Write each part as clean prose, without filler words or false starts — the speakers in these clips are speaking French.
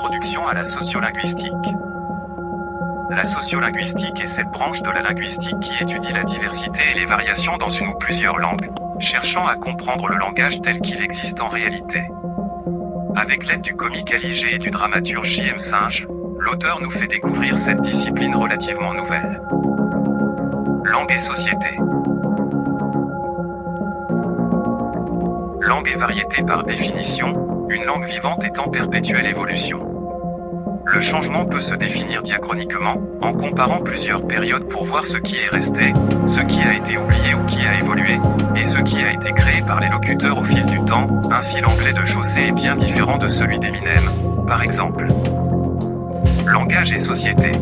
introduction à la sociolinguistique. La sociolinguistique est cette branche de la linguistique qui étudie la diversité et les variations dans une ou plusieurs langues, cherchant à comprendre le langage tel qu'il existe en réalité. Avec l'aide du comique Ali G et du dramaturge J.M. Singe, l'auteur nous fait découvrir cette discipline relativement nouvelle. Langue et société. Langue et variété par définition, une langue vivante est en perpétuelle évolution. Le changement peut se définir diachroniquement, en comparant plusieurs périodes pour voir ce qui est resté, ce qui a été oublié ou qui a évolué, et ce qui a été créé par les locuteurs au fil du temps. Ainsi l'anglais de Chaucer est bien différent de celui d'Eminem, par exemple. Langage et société.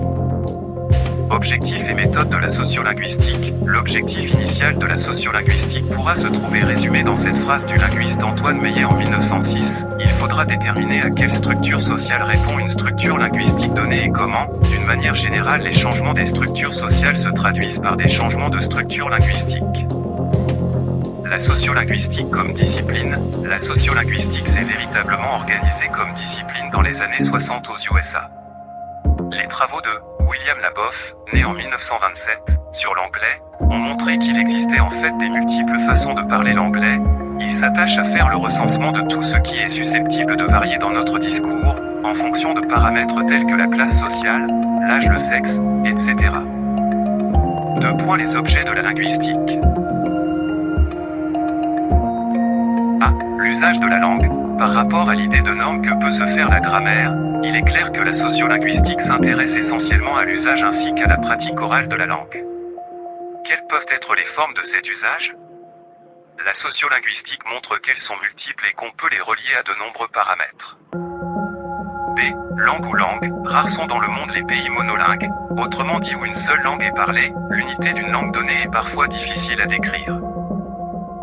Objectif et méthode de la sociolinguistique. L'objectif initial de la sociolinguistique pourra se trouver résumé dans cette phrase du linguiste Antoine Meillet en 1906. Il faudra déterminer à quelle structure sociale répond une structure linguistique donnée et comment, d'une manière générale, les changements des structures sociales se traduisent par des changements de structure linguistique. La sociolinguistique comme discipline. La sociolinguistique s'est véritablement organisée comme discipline dans les années 60 aux USA. Les travaux de William Laboff, né en 1927, sur l'anglais, ont montré qu'il existait en fait des multiples façons de parler l'anglais. Il s'attache à faire le recensement de tout ce qui est susceptible de varier dans notre discours, en fonction de paramètres tels que la classe sociale, l'âge, le sexe, etc. 2. Les objets de la linguistique. A. L'usage de la langue. Par rapport à l'idée de norme que peut se faire la grammaire, il est clair que la sociolinguistique s'intéresse essentiellement à l'usage ainsi qu'à la pratique orale de la langue. Quelles peuvent être les formes de cet usage ? La sociolinguistique montre qu'elles sont multiples et qu'on peut les relier à de nombreux paramètres. B. Langue ou langue. Rares sont dans le monde les pays monolingues, autrement dit où une seule langue est parlée. L'unité d'une langue donnée est parfois difficile à décrire.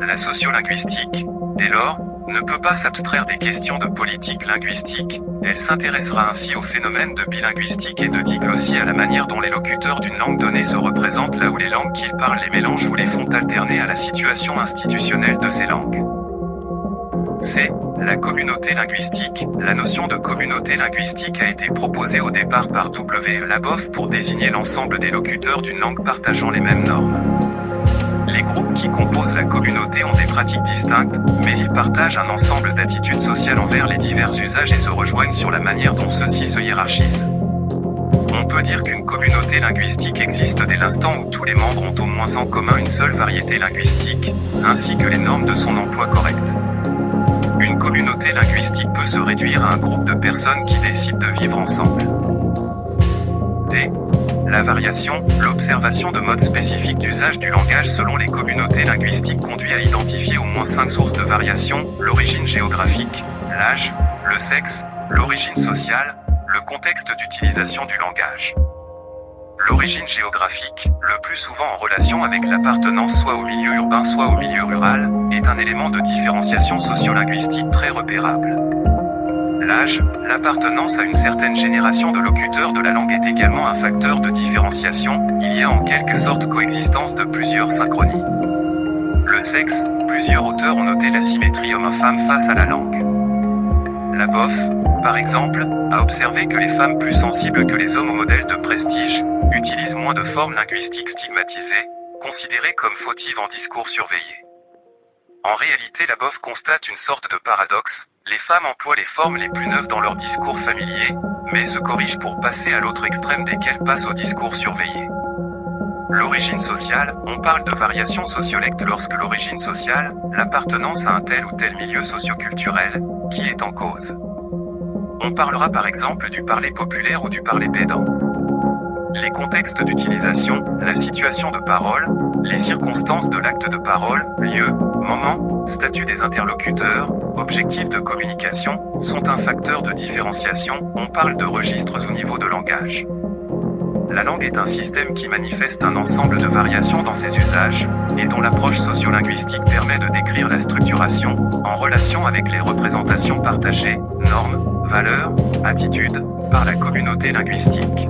La sociolinguistique, dès lors, ne peut pas s'abstraire des questions de politique linguistique. Elle s'intéressera ainsi au phénomène de bilinguistique et de diglossie, à la manière dont les locuteurs d'une langue donnée se représentent là où les langues qu'ils parlent les mélangent ou les font alterner à la situation institutionnelle de ces langues. C. La communauté linguistique. La notion de communauté linguistique a été proposée au départ par W. Laboff pour désigner l'ensemble des locuteurs d'une langue partageant les mêmes normes. Les groupes qui composent la communauté ont des pratiques distinctes, mais ils partagent un ensemble d'attitudes sociales envers les divers usages et se rejoignent sur la manière dont ceux-ci se hiérarchisent. On peut dire qu'une communauté linguistique existe dès l'instant où tous les membres ont au moins en commun une seule variété linguistique, ainsi que les normes de son emploi correct. Une communauté linguistique peut se réduire à un groupe de personnes qui décident de vivre ensemble. D. La variation, l'observation de modes spécifiques d'usage du langage selon les communautés linguistiques conduit à identifier au moins 5 sources de variation: l'origine géographique, l'âge, le sexe, l'origine sociale, le contexte d'utilisation du langage. L'origine géographique, le plus souvent en relation avec l'appartenance soit au milieu urbain soit au milieu rural, est un élément de différenciation sociolinguistique très repérable. L'âge, l'appartenance à une certaine génération de locuteurs de la langue est également un facteur de différenciation. Il y a en quelque sorte coexistence de plusieurs synchronies. Le sexe, plusieurs auteurs ont noté la symétrie homme-femme face à la langue. Laboff, par exemple, a observé que les femmes plus sensibles que les hommes au modèle de prestige utilisent moins de formes linguistiques stigmatisées, considérées comme fautives en discours surveillé. En réalité, Laboff constate une sorte de paradoxe. Les femmes emploient les formes les plus neuves dans leur discours familier, mais se corrigent pour passer à l'autre extrême dès qu'elles passent au discours surveillé. L'origine sociale, on parle de variation sociolecte lorsque l'origine sociale, l'appartenance à un tel ou tel milieu socioculturel, qui est en cause. On parlera par exemple du parler populaire ou du parler pédant. Les contextes d'utilisation, la situation de parole, les circonstances de l'acte de parole, lieu, moment, statut des interlocuteurs, objectifs de communication, sont un facteur de différenciation. On parle de registres au niveau de langage. La langue est un système qui manifeste un ensemble de variations dans ses usages, et dont l'approche sociolinguistique permet de décrire la structuration, en relation avec les représentations partagées, normes, valeurs, attitudes, par la communauté linguistique.